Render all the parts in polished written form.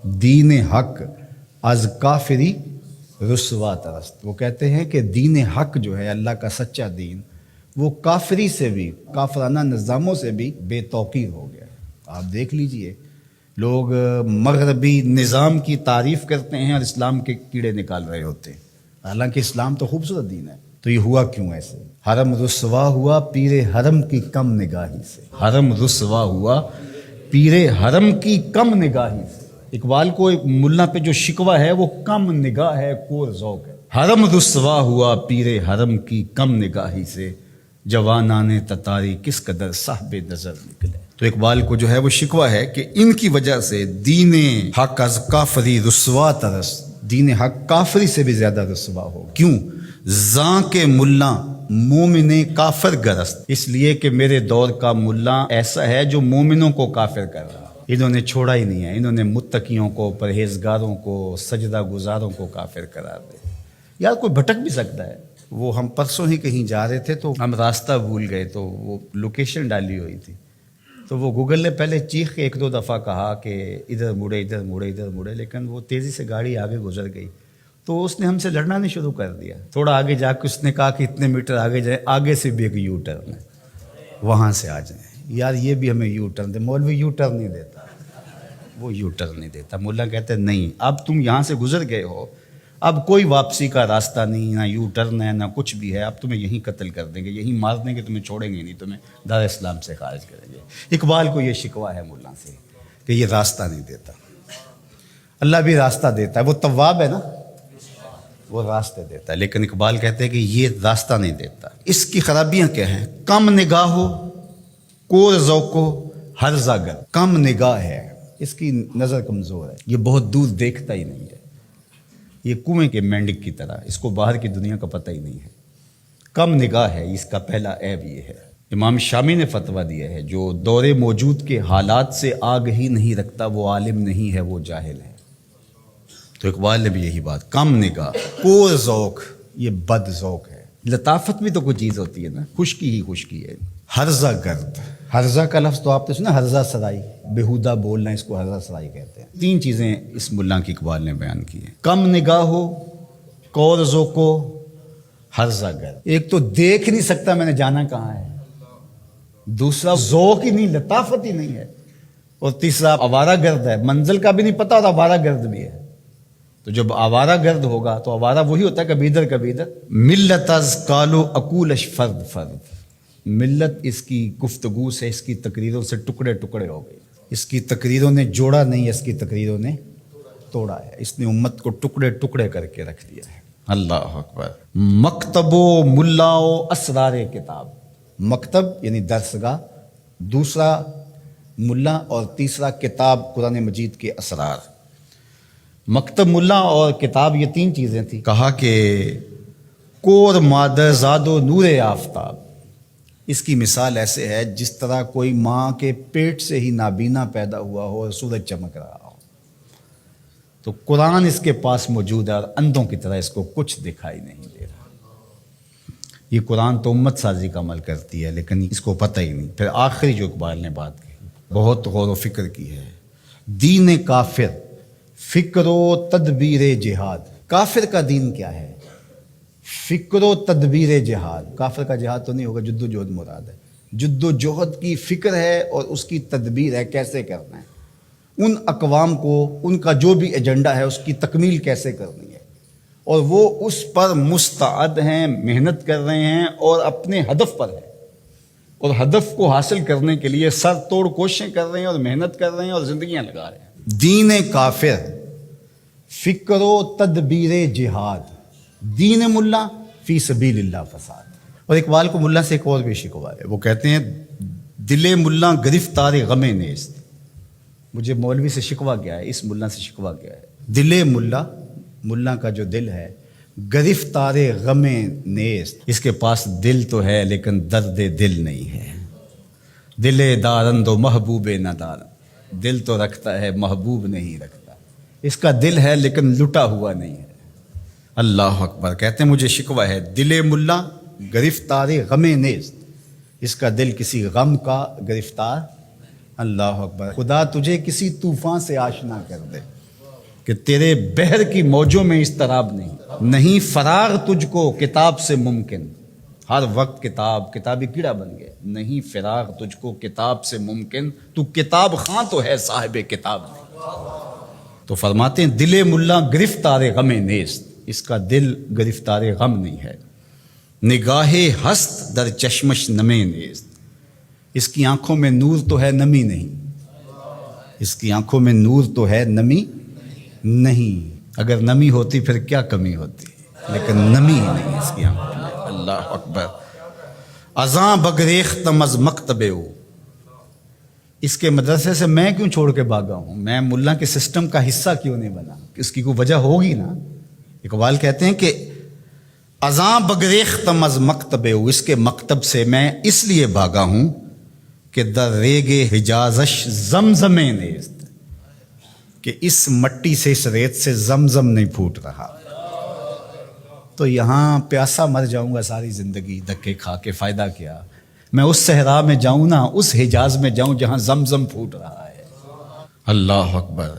دین حق از کافری رسوا ترست۔ وہ کہتے ہیں کہ دین حق جو ہے اللہ کا سچا دین، وہ کافری سے بھی، کافرانہ نظاموں سے بھی بے توقیر ہو گیا۔ آپ دیکھ لیجئے، لوگ مغربی نظام کی تعریف کرتے ہیں اور اسلام کے کیڑے نکال رہے ہوتے ہیں، حالانکہ اسلام تو خوبصورت دین ہے۔ تو یہ ہوا کیوں ایسے؟ حرم رسوا ہوا پیر حرم کی کم نگاہی سے۔ حرم رسوا ہوا پیر حرم کی کم نگاہی سے۔ اقبال کو ملا پہ جو شکوہ ہے وہ کم نگاہ ہے، کور ذوق ہے۔ حرم رسوا ہوا پیر حرم کی کم نگاہی سے، جوانان تتاری کس قدر صاحب نظر نکلے۔ تو اقبال کو جو ہے وہ شکوہ ہے کہ ان کی وجہ سے دین حق از کافری رسوا ترس، دین حق کافری سے بھی زیادہ رسوا ہو۔ کیوں؟ زاں کے ملا مومن کافر گرست، اس لیے کہ میرے دور کا ملا ایسا ہے جو مومنوں کو کافر کر رہا، انہوں نے چھوڑا ہی نہیں ہے، انہوں نے متقیوں کو، پرہیزگاروں کو، سجدہ گزاروں کو کافر قرار دے۔ یار کوئی بھٹک بھی سکتا ہے۔ وہ ہم پرسوں ہی کہیں جا رہے تھے تو ہم راستہ بھول گئے، تو وہ لوکیشن ڈالی ہوئی تھی، تو وہ گوگل نے پہلے چیخ کے ایک دو دفعہ کہا کہ ادھر مڑے ادھر مڑے ادھر مڑے، لیکن وہ تیزی سے گاڑی آگے گزر گئی، تو اس نے ہم سے لڑنا نہیں شروع کر دیا۔ تھوڑا آگے جا کے اس نے کہا کہ اتنے میٹر آگے جائیں، آگے سے بھی ایک یو ٹرن ہے، وہاں سے آ جائیں۔ یار یہ بھی ہمیں یو ٹرن دے، مولوی یو ٹرن نہیں دیتا، وہ یو ٹرن نہیں دیتا۔ مولا کہتے ہیں نہیں، اب تم یہاں سے گزر گئے ہو، اب کوئی واپسی کا راستہ نہیں، نہ یو ٹرن ہے نہ کچھ بھی ہے، اب تمہیں یہیں قتل کر دیں گے، یہیں مار دیں گے، تمہیں چھوڑیں گے نہیں، تمہیں دار اسلام سے خارج کریں گے۔ اقبال کو یہ شکوہ ہے مولا سے کہ یہ راستہ نہیں دیتا۔ اللہ بھی راستہ دیتا ہے، وہ تواب ہے نا، وہ راستے دیتا ہے، لیکن اقبال کہتے ہیں کہ یہ راستہ نہیں دیتا۔ اس کی خرابیاں کیا ہیں؟ کم نگاہ ہو، کور ذوق ہو، ہرزہ گر۔ کم نگاہ ہے، اس کی نظر کمزور ہے، یہ بہت دور دیکھتا ہی نہیں ہے، یہ کنویں کے مینڈک کی طرح، اس کو باہر کی دنیا کا پتہ ہی نہیں ہے۔ کم نگاہ ہے، اس کا پہلا عیب یہ ہے۔ امام شامی نے فتویٰ دیا ہے، جو دور موجود کے حالات سے آگہی نہیں رکھتا وہ عالم نہیں ہے، وہ جاہل ہے۔ تو اقبال نے بھی یہی بات، کم نگاہ، کور ذوق، یہ بد ذوق ہے۔ لطافت بھی تو کوئی چیز ہوتی ہے نا، خشکی ہی خشکی ہے۔ ہرزہ گرد، ہرزہ کا لفظ تو آپ نے سنا، ہرزہ سرائی، بیہودہ بولنا، اس کو ہرزہ سرائی کہتے ہیں۔ تین چیزیں اس ملا کی اقبال نے بیان کی ہیں، کم نگاہ ہو، کور ذوق ہو، ہرزہ گرد۔ ایک تو دیکھ نہیں سکتا میں نے جانا کہاں ہے، دوسرا ذوق ہی نہیں، لطافت ہی نہیں ہے، اور تیسرا آوارہ گرد ہے، منزل کا بھی نہیں پتا اور آوارہ گرد بھی ہے۔ تو جب آوارہ گرد ہوگا تو آوارہ وہی ہوتا ہے کبھی ادھر کبھی ادھر۔ ملت از کالو اکولش فرد فرد، ملت اس کی گفتگو سے، اس کی تقریروں سے ٹکڑے ٹکڑے ہو گئی۔ اس کی تقریروں نے جوڑا نہیں، اس کی تقریروں نے توڑا ہے، اس نے امت کو ٹکڑے ٹکڑے کر کے رکھ دیا ہے۔ اللہ اکبر۔ مکتب و ملا و اسرار کتاب، مکتب یعنی درسگاہ، دوسرا ملا، اور تیسرا کتاب قرآن مجید کے اسرار۔ مکتب، ملا اور کتاب، یہ تین چیزیں تھیں۔ کہا کہ کور مادر زاد و نور آفتاب، اس کی مثال ایسے ہے جس طرح کوئی ماں کے پیٹ سے ہی نابینا پیدا ہوا ہو اور سورج چمک رہا ہو، تو قرآن اس کے پاس موجود ہے اور اندھوں کی طرح اس کو کچھ دکھائی نہیں دے رہا۔ یہ قرآن تو امت سازی کا عمل کرتی ہے، لیکن اس کو پتہ ہی نہیں۔ پھر آخری جو اقبال نے بات کی، بہت غور و فکر کی ہے، دین کافر فکر و تدبیر جہاد۔ کافر کا دین کیا ہے؟ فکر و تدبیر جہاد۔ کافر کا جہاد تو نہیں ہوگا، جد و جہد مراد ہے، جد و جہد کی فکر ہے اور اس کی تدبیر ہے، کیسے کرنا ہے، ان اقوام کو ان کا جو بھی ایجنڈا ہے اس کی تکمیل کیسے کرنی ہے، اور وہ اس پر مستعد ہیں، محنت کر رہے ہیں اور اپنے ہدف پر ہیں، اور ہدف کو حاصل کرنے کے لیے سر توڑ کوششیں کر رہے ہیں اور محنت کر رہے ہیں اور زندگیاں لگا رہے ہیں۔ دین کافر فکر و تدبیر جہاد، دین ملا فی سبیل اللہ فساد۔ اور اقبال کو ملا سے ایک اور بھی شکوہ ہے، وہ کہتے ہیں دل ملا گرفتار غم نیست۔ مجھے مولوی سے شکوہ کیا ہے، اس ملا سے شکوہ کیا ہے؟ دل ملا، ملا کا جو دل ہے، گرفتار غم نیست، اس کے پاس دل تو ہے لیکن درد دل نہیں ہے۔ دل دارند و محبوب ندارند، دل تو رکھتا ہے محبوب نہیں رکھتا، اس کا دل ہے لیکن لٹا ہوا نہیں ہے۔ اللہ اکبر۔ کہتے ہیں مجھے شکوہ ہے، دل ملا گرفتار غم نیست، اس کا دل کسی غم کا گرفتار۔ اللہ اکبر۔ خدا تجھے کسی طوفان سے آشنا کر دے، کہ تیرے بحر کی موجوں میں اضطراب نہیں فراغ تجھ کو کتاب سے ممکن، ہر وقت کتابی کیڑا بن گیا، نہیں فراغ تجھ کو کتاب سے ممکن، تو کتاب خاں تو ہے صاحب کتاب نہیں۔ تو فرماتے ہیں دل ملا گرفتار غم نیست، اس کا دل گرفتار غم نہیں ہے، نگاہ ہست در چشمش نمے نیست، اس کی آنکھوں میں نور تو ہے نمی نہیں، اس کی آنکھوں میں نور تو ہے نمی نہیں، اگر نمی ہوتی پھر کیا کمی ہوتی، لیکن نمی ہی نہیں اس کی آنکھوں میں۔ اللہ اکبر۔ ازاں بگریختم از مکتب او، اس کے مدرسے سے میں کیوں چھوڑ کے بھاگا ہوں، میں ملا کے سسٹم کا حصہ کیوں نہیں بنا، اس کی کوئی وجہ ہوگی نا۔ اقبال کہتے ہیں کہ ازاں بگریختم از مکتب او، اس کے مکتب سے میں اس لیے بھاگا ہوں کہ در ریگ حجازش زمزم نیست، کہ اس مٹی سے اس ریت سے زمزم نہیں پھوٹ رہا، تو یہاں پیاسا مر جاؤں گا ساری زندگی دھکے کھا کے، فائدہ کیا، میں اس صحرا میں جاؤں نا، اس حجاز میں جاؤں جہاں زمزم پھوٹ رہا ہے۔ اللہ اکبر۔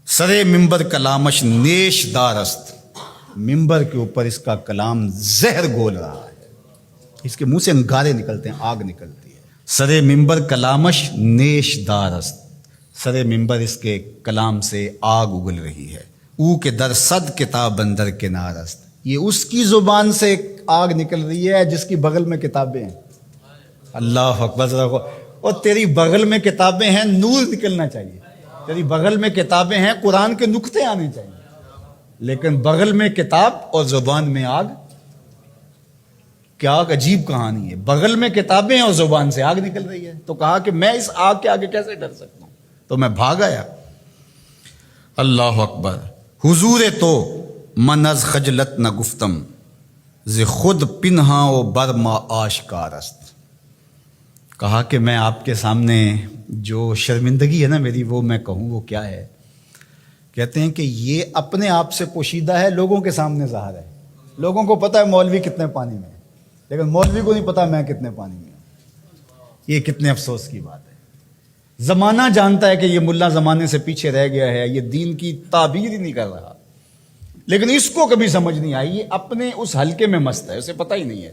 سرے ممبر کلامش نیش دارست، ممبر کے اوپر اس کا کلام زہر گول رہا ہے، اس کے منہ سے انگارے نکلتے ہیں، آگ نکلتی ہے۔ سرے ممبر کلامش نیش دارست، سرے ممبر اس کے کلام سے آگ اگل رہی ہے۔ او کے در صد کتاب اندر کنارست، یہ اس کی زبان سے آگ نکل رہی ہے جس کی بغل میں کتابیں ہیں۔ اللہ اکبر۔ اور تیری بغل میں کتابیں ہیں، نور نکلنا چاہیے، تیری بغل میں کتابیں ہیں، قرآن کے نقطے آنے چاہیے، لیکن بغل میں کتاب اور زبان میں آگ، کیا عجیب کہانی ہے، بغل میں کتابیں اور زبان سے آگ نکل رہی ہے، تو کہا کہ میں اس آگ کے آگے کیسے ڈر سکتا ہوں، تو میں بھاگ آیا۔ اللہ اکبر۔ حضور تو من از خجلت نہ گفتم، ز خود پنہا و برما آشکار است، کہا کہ میں آپ کے سامنے جو شرمندگی ہے نا میری، وہ میں کہوں وہ کیا ہے، کہتے ہیں کہ یہ اپنے آپ سے پوشیدہ ہے، لوگوں کے سامنے ظاہر ہے، لوگوں کو پتہ ہے مولوی کتنے پانی میں ہے، لیکن مولوی کو نہیں پتا میں کتنے پانی میں ہوں۔ یہ کتنے افسوس کی بات ہے۔ زمانہ جانتا ہے کہ یہ ملا زمانے سے پیچھے رہ گیا ہے، یہ دین کی تعبیر ہی نہیں کر رہا، لیکن اس کو کبھی سمجھ نہیں آئی، یہ اپنے اس حلقے میں مست ہے، اسے پتہ ہی نہیں ہے۔